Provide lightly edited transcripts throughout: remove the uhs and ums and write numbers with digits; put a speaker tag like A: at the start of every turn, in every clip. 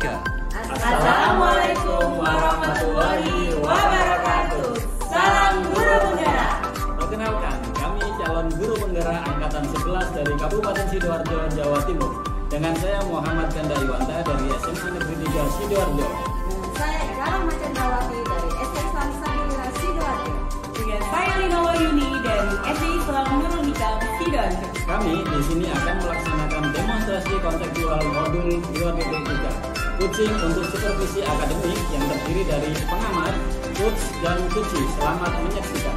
A: Assalamualaikum warahmatullahi wabarakatuh. Salam Guru Penggerak.
B: Perkenalkan, kami calon Guru Penggerak Angkatan 11 dari Kabupaten Sidoarjo, Jawa Timur. Dengan saya Muhammad Ganda Iwanta dari SMA Negeri 3 Sidoarjo.
C: Saya Eka Macendrawati dari SD Islam Sabila Sidoarjo.
A: Dengan saya Lina Wahyuni dari SD Islam Nurul Hikam Sidoarjo.
B: Kami di sini akan melaksanakan demonstrasi konseptual modul 2.3. Coaching untuk supervisi akademik yang terdiri dari pengamat, coach, dan coachee. Selamat menyaksikan.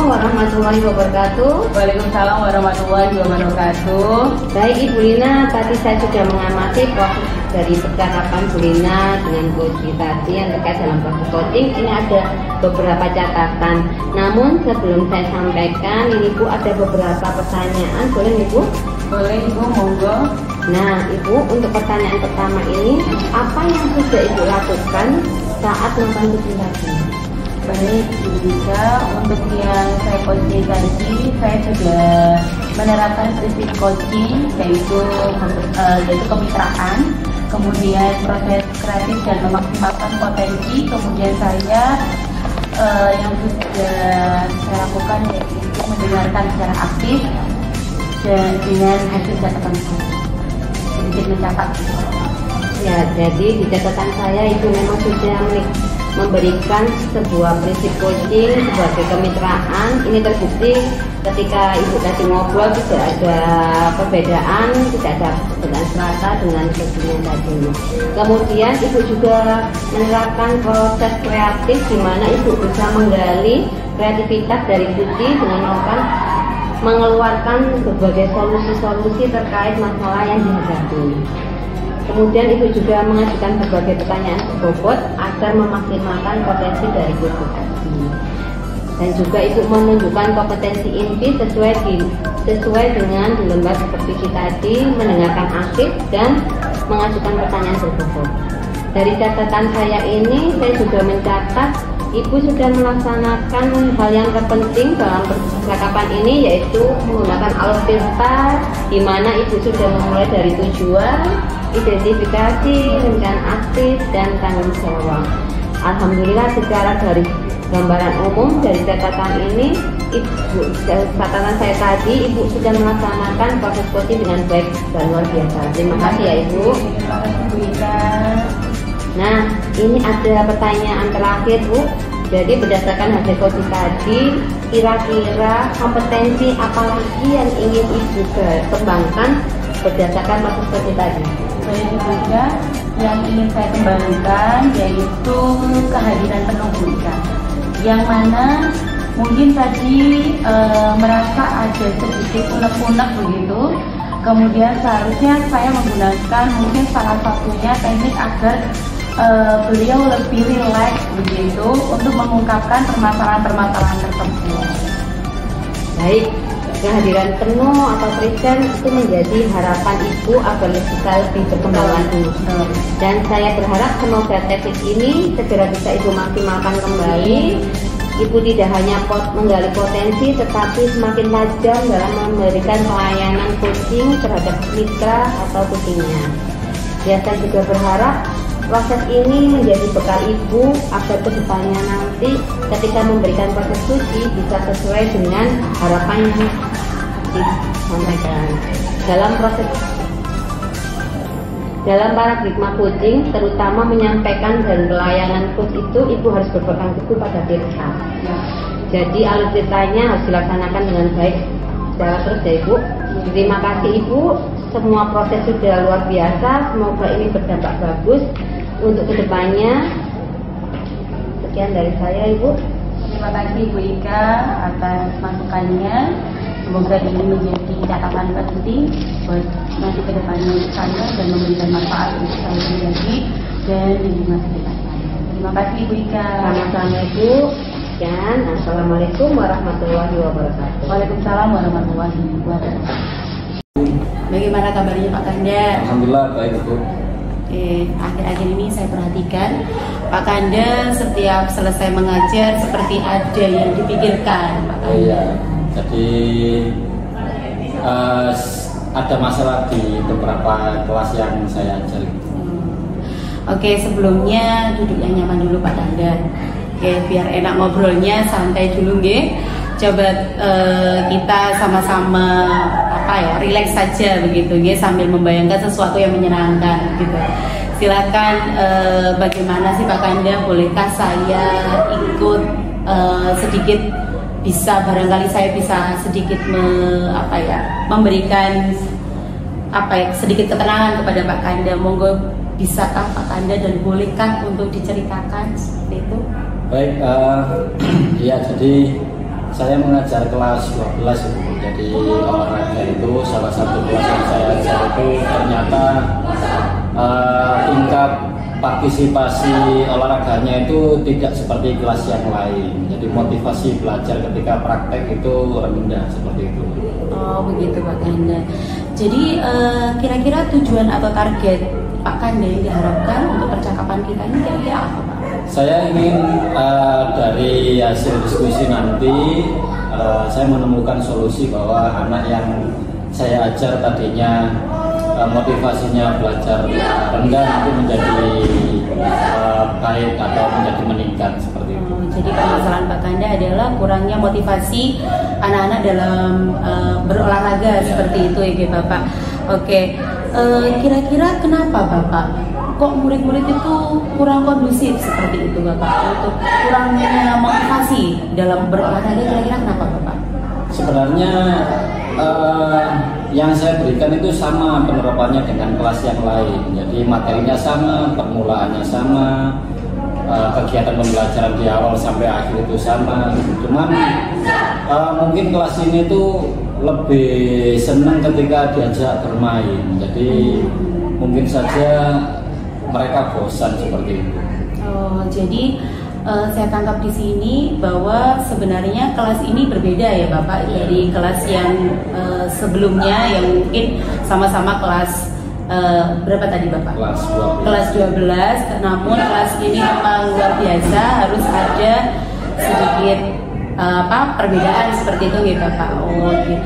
C: Warahmatullahi wabarakatuh.
A: Waalaikumsalam warahmatullahi wabarakatuh.
C: Baik Ibu Lina, tadi saya sudah mengamati proses dari percakapan Bu Lina dengan coach tadi yang terkait dalam proses coaching. Ini ada beberapa catatan. Namun sebelum saya sampaikan, ini Bu ada beberapa pertanyaan. Boleh Ibu?
A: Boleh Ibu, monggo.
C: Nah Ibu, untuk pertanyaan pertama ini, apa yang sudah Ibu lakukan saat nonton coaching tadi?
A: Baik, Ibu, untuk yang saya coaching tadi, saya sudah menerapkan prinsip coaching yaitu kemitraan, kemudian proses kreatif dan memaksimalkan potensi, kemudian saya yang sudah saya lakukan yaitu mendengarkan secara aktif dan dengan hasil catatan saya sedikit mencatat.
C: Ya, jadi di catatan saya itu memang sudah memberikan sebuah prinsip coaching sebagai kemitraan. Ini terbukti ketika Ibu tadi ngobrol tidak ada perbedaan, tidak ada perbedaan serata dengan coaching tadi. Kemudian Ibu juga menerapkan proses kreatif di mana Ibu bisa menggali kreativitas dari coaching dengan mengeluarkan berbagai solusi-solusi terkait masalah yang dihadapi. Kemudian Ibu juga mengajukan berbagai pertanyaan berbobot agar memaksimalkan potensi dari guru tadi. Dan juga Ibu menunjukkan kompetensi inti sesuai dengan di lembar supervisi tadi, mendengarkan aktif dan mengajukan pertanyaan berbobot. Dari catatan saya ini, saya juga mencatat Ibu sudah melaksanakan hal yang terpenting dalam percakapan ini, yaitu menggunakan alur pintar, di mana Ibu sudah memulai dari tujuan, identifikasi, rencana aktif, dan tanggung jawab. Alhamdulillah secara dari gambaran umum dari catatan ini, catatan saya tadi, Ibu sudah melaksanakan proses coaching dengan baik dan luar biasa. Terima kasih ya Ibu.
A: Terima kasih Bu Ika.
C: Nah, ini ada pertanyaan terakhir Bu. Jadi berdasarkan hasil coaching tadi, kira-kira kompetensi apa lagi yang ingin Ibu kembangkan berdasarkan proses coaching tadi?
A: Baik Ibu Ika, yang ingin saya kembangkan yaitu kehadiran penuh Bu Ika, yang mana mungkin tadi merasa ada sedikit unek-unek begitu. Kemudian seharusnya saya menggunakan mungkin salah satunya teknik agar beliau lebih rileks begitu untuk mengungkapkan permasalahan-permasalahan tersebut.
C: Baik, kehadiran penuh atau present itu menjadi harapan Ibu agar bisa lebih berkembang lagi. Dan saya berharap semoga teknik ini segera bisa Ibu maksimalkan kembali. Ibu tidak hanya menggali potensi, tetapi semakin tajam dalam memberikan pelayanan coaching terhadap mitra atau coachingnya. Ya, saya juga berharap proses ini menjadi bekal Ibu agar kedepannya nanti ketika memberikan proses coaching bisa sesuai dengan harapan yang disampaikan. Dalam paradigma coaching, terutama menyampaikan dan pelayanan coach itu, Ibu harus berpegang teguh pada cerita. Jadi alur ceritanya harus dilaksanakan dengan baik secara terus ya Ibu. Terima kasih Ibu, semua proses sudah luar biasa. Semoga ini berdampak bagus untuk kedepannya. Sekian dari saya Ibu.
A: Terima kasih Bu Ika atas masukannya. Semoga ini menjadi catatan penting buat nanti kedepannya untuk saya dan memberikan manfaat untuk saya sendiri dan lingkungan sekitar saya. Terima kasih Bu Ika.
C: Sama-sama Ibu. Dan assalamualaikum warahmatullahi wabarakatuh.
A: Waalaikumsalam warahmatullahi wabarakatuh. Bagaimana kabarnya Pak Kanda?
B: Alhamdulillah baik Ibu.
A: Akhir-akhir ini saya perhatikan Pak Kanda setiap selesai mengajar seperti ada yang dipikirkan Pak Kanda.
B: Iya. Jadi ada masalah di beberapa kelas yang saya ajar.
A: Oke, sebelumnya duduk yang nyaman dulu Pak Dandan. Oke, biar enak ngobrolnya, santai dulu nggih. Coba kita sama-sama rileks saja begitu nggih, sambil membayangkan sesuatu yang menyenangkan gitu. Silakan, bagaimana sih Pak Kanda, bolehkah saya ikut sedikit, bisa barangkali saya bisa sedikit memberikan sedikit keterangan kepada Pak Kanda. Monggo, bisakah Pak Kanda dan bolehkah untuk diceritakan seperti itu?
B: Baik, ya, jadi saya mengajar kelas 12 Ibu. Jadi olahraga itu salah satu kelas yang saya ajar itu ternyata tingkat partisipasi olahraganya itu tidak seperti kelas yang lain. Jadi motivasi belajar ketika praktek itu rendah seperti itu.
A: Oh begitu Pak Kanda. Jadi kira-kira tujuan atau target Pak Kanda yang diharapkan untuk percakapan kita ini kira-kira apa Pak?
B: Saya ingin dari hasil diskusi nanti saya menemukan solusi bahwa anak yang saya ajar tadinya motivasinya belajar rendah nanti menjadi baik atau menjadi meningkat seperti itu.
A: Jadi permasalahan Pak Kanda adalah kurangnya motivasi anak-anak dalam berolahraga seperti itu ya Bapak. Oke, kira-kira kenapa Bapak kok murid-murid itu kurang kondusif seperti itu Bapak, untuk kurangnya motivasi dalam berolahraga, kira-kira kenapa Bapak?
B: Sebenarnya yang saya berikan itu sama penerapannya dengan kelas yang lain. Jadi materinya sama, permulaannya sama, kegiatan pembelajaran di awal sampai akhir itu sama. Cuman mungkin kelas ini tuh lebih senang ketika diajak bermain. Jadi mungkin saja mereka bosan seperti itu.
A: Oh, jadi saya tangkap di sini bahwa sebenarnya kelas ini berbeda ya Bapak dari kelas yang sebelumnya yang mungkin sama-sama kelas berapa tadi Bapak? Kelas 12. Namun kelas ini memang luar biasa, harus ada sedikit perbedaan seperti itu ya Bapak. Oh, okay.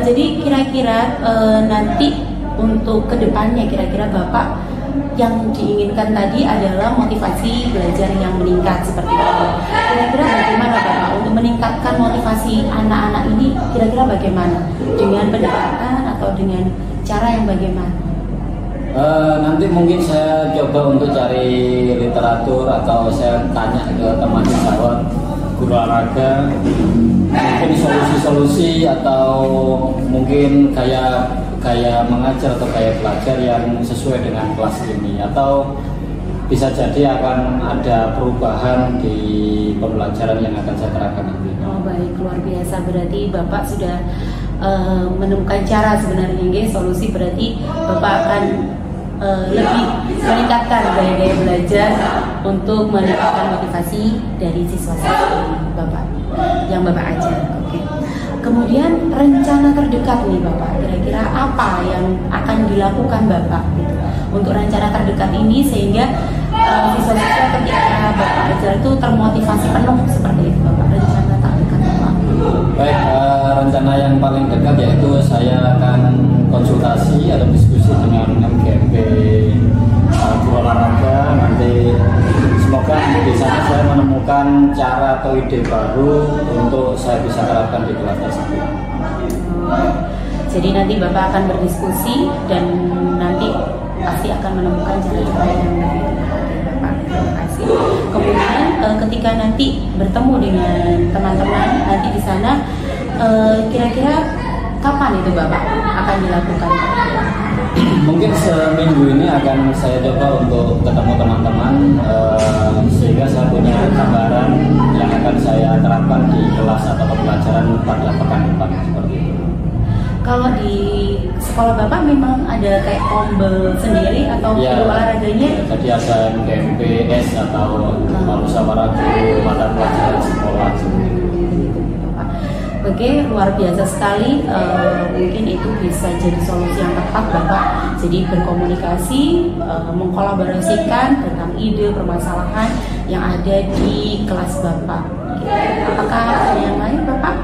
A: Jadi kira-kira nanti untuk kedepannya kira-kira Bapak yang diinginkan tadi adalah motivasi belajar yang meningkat seperti itu. Kira-kira bagaimana Bapak untuk meningkatkan motivasi anak-anak ini? Kira-kira bagaimana? Dengan pendekatan atau dengan cara yang bagaimana?
B: Nanti mungkin saya coba untuk cari literatur atau saya tanya ke teman sejawat guru olahraga, mungkin solusi-solusi atau mungkin gaya mengajar atau gaya belajar yang sesuai dengan kelas ini, atau bisa jadi akan ada perubahan di pembelajaran yang akan saya terapkan nanti.
A: Oh baik, luar biasa, berarti Bapak sudah menemukan cara sebenarnya solusi, berarti Bapak akan lebih meningkatkan gaya-gaya belajar untuk meningkatkan motivasi dari siswa-siswa Bapak yang Bapak ajar. Oke. Kemudian rencana terdekat nih Bapak, kira-kira apa yang akan dilakukan Bapak gitu, untuk rencana terdekat ini sehingga siswa-siswa ketika Bapak ajar itu termotivasi penuh seperti itu Bapak, rencana terdekat Bapak?
B: Baik, rencana yang paling dekat yaitu saya akan konsultasi atau diskusi dengan MGMP guru olahraga. Nanti semoga di sana saya menemukan cara atau ide baru untuk saya bisa terapkan di kelas tersebut.
A: Jadi nanti Bapak akan berdiskusi dan nanti pasti akan menemukan cara-cara yang lebih Bapak. Terima kasih. Kemudian ketika nanti bertemu dengan teman-teman nanti di sana, kira-kira kapan itu Bapak akan dilakukan?
B: Mungkin seminggu ini akan saya coba untuk ketemu teman-teman sehingga saya punya gambaran yang akan saya terapkan di kelas atau pembelajaran pada pekan depan seperti itu.
A: Kalau di sekolah Bapak memang ada kayak ombel sendiri atau guru olahraganya?
B: Jadi ada MGMPS atau musyawarah guru mata pelajaran sekolah seperti itu.
A: Oke, luar biasa sekali. Mungkin itu bisa jadi solusi yang tepat Bapak. Jadi berkomunikasi, mengkolaborasikan tentang ide permasalahan yang ada di kelas Bapak. Apakah ada yang lain Bapak?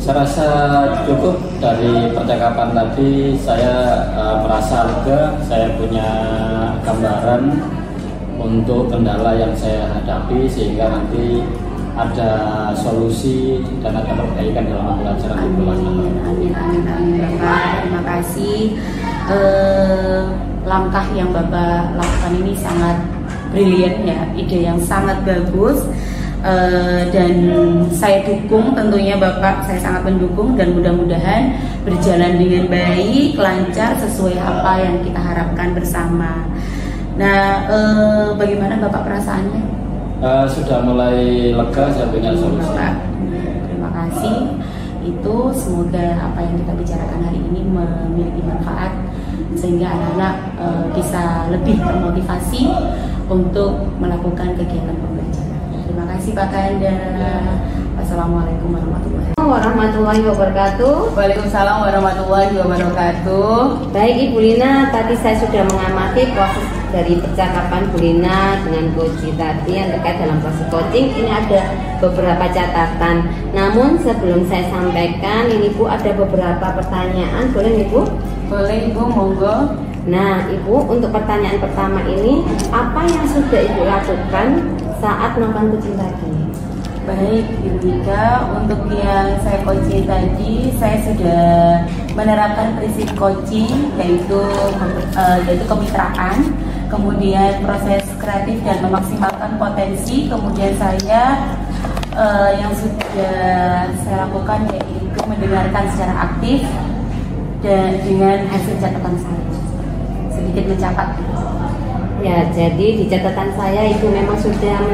B: Saya rasa cukup dari percakapan tadi. Saya merasa lega, saya punya gambaran untuk kendala yang saya hadapi, sehingga nanti ada solusi dan ada perbaikan dalam pembelajaran di bulan.
A: Amin Bapak, terima kasih. Langkah yang Bapak lakukan ini sangat brilian ya, ide yang sangat bagus. Dan saya dukung tentunya Bapak, saya sangat mendukung, dan mudah-mudahan berjalan dengan baik, lancar, sesuai apa yang kita harapkan bersama. Nah, bagaimana Bapak perasaannya?
B: Sudah mulai lega, saya punya solusi.
A: Bapak, terima kasih. Itu semoga apa yang kita bicarakan hari ini memiliki manfaat, sehingga anak-anak bisa lebih termotivasi untuk melakukan kegiatan pembelajaran. Terima kasih Pak Kanda. Wassalamualaikum
C: warahmatullahi wabarakatuh.
A: Waalaikumsalam warahmatullahi wabarakatuh.
C: Baik Ibu Lina, tadi saya sudah mengamati proses dari percakapan Bu Lina dengan Coach tadi yang terkait dalam proses coaching. Ini ada beberapa catatan. Namun sebelum saya sampaikan, ini Bu ada beberapa pertanyaan. Boleh Ibu?
A: Boleh Ibu, monggo.
C: Nah Ibu, untuk pertanyaan pertama ini, apa yang sudah Ibu lakukan saat melakukan coaching tadi?
A: Baik Ibu Ika, untuk yang saya coaching tadi, saya sudah menerapkan prinsip coaching, yaitu kemitraan, kemudian proses kreatif dan memaksimalkan potensi. Kemudian saya yang sudah saya lakukan yaitu mendengarkan secara aktif dan dengan hasil catatan saya sedikit mencatat.
C: Ya, jadi di catatan saya itu memang sudah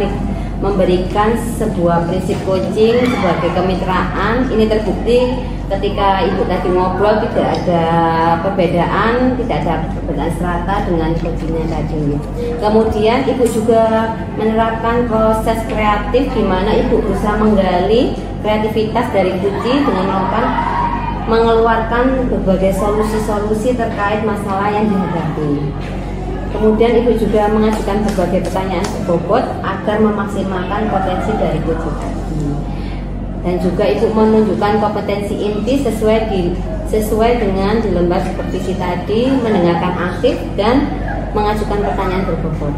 C: memberikan sebuah prinsip coaching sebagai kemitraan. Ini terbukti ketika Ibu tadi ngobrol, tidak ada perbedaan strata dengan coachingnya tadi. Kemudian Ibu juga menerapkan proses kreatif, di mana Ibu berusaha menggali kreativitas dari coaching dengan mengeluarkan berbagai solusi-solusi terkait masalah yang dihadapi. Kemudian Ibu juga mengajukan berbagai pertanyaan berbobot agar memaksimalkan potensi dari coaching tadi. Dan juga Ibu menunjukkan kompetensi inti sesuai dengan di lembar supervisi tadi, mendengarkan aktif dan mengajukan pertanyaan berbobot.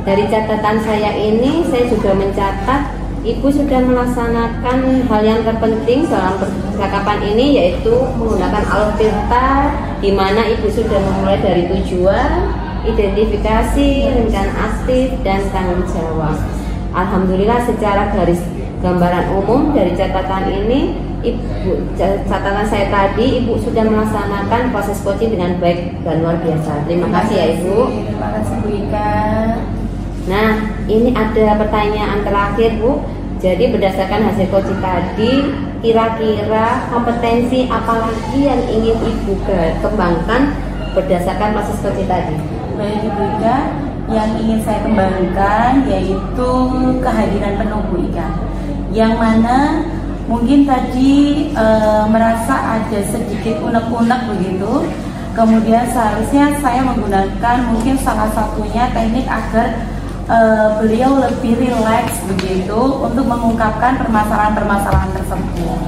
C: Dari catatan saya ini, saya juga mencatat Ibu sudah melaksanakan hal yang terpenting dalam percakapan ini, yaitu menggunakan alur cerita, di mana Ibu sudah memulai dari tujuan, identifikasi, rencana aktif, dan tanggung jawab. Alhamdulillah, secara garis gambaran umum dari catatan ini, catatan saya tadi, Ibu sudah melaksanakan proses coaching dengan baik dan luar biasa. Terima kasih ya Ibu.
A: Terima kasih Bu Ika.
C: Nah, ini ada pertanyaan terakhir Bu. Jadi berdasarkan hasil coaching tadi, kira-kira kompetensi apa lagi yang ingin Ibu kembangkan berdasarkan proses coaching tadi?
A: Baik Ibu Ika, yang ingin saya kembangkan yaitu kehadiran penuh Bu Ika, yang mana mungkin tadi merasa ada sedikit unek-unek begitu. Kemudian seharusnya saya menggunakan mungkin salah satunya teknik agar beliau lebih rileks begitu untuk mengungkapkan permasalahan-permasalahan tersebut.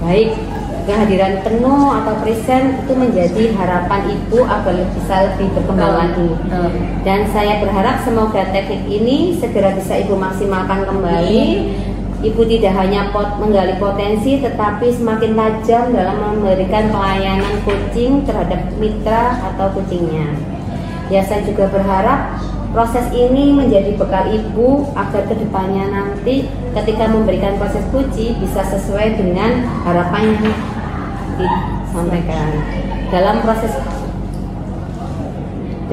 C: Baik, kehadiran penuh atau present itu menjadi harapan Ibu agar bisa lebih berkembang lagi. Dan saya berharap semoga teknik ini segera bisa Ibu maksimalkan kembali. Ibu tidak hanya menggali potensi, tetapi semakin tajam dalam memberikan pelayanan coaching terhadap mitra atau coachingnya. Ya, saya juga berharap proses ini menjadi bekal Ibu agar kedepannya nanti ketika memberikan proses coaching bisa sesuai dengan harapan yang disampaikan.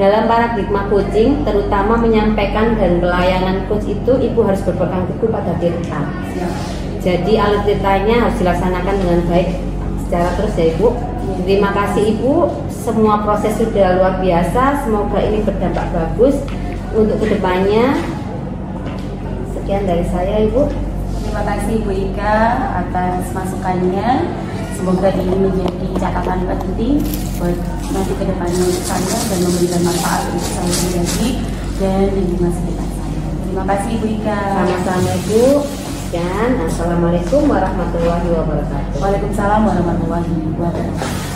C: Dalam paradigma coaching, terutama menyampaikan dan pelayanan coach itu, Ibu harus berpegang teguh pada cerita. Jadi alur ceritanya harus dilaksanakan dengan baik secara terus ya Ibu. Terima kasih Ibu, semua proses sudah luar biasa. Semoga ini berdampak bagus untuk kedepannya. Sekian dari saya Ibu.
A: Terima kasih Bu Ika atas masukannya. Semoga ini menjadi catatan penting buat nanti kedepannya untuk saya dan memberikan manfaat untuk saya sendiri dan lingkungan sekitar saya. Terima kasih Bu Ika.
C: Sama-sama Ibu. Sekian, Assalamualaikum warahmatullahi wabarakatuh.
A: Waalaikumsalam warahmatullahi wabarakatuh.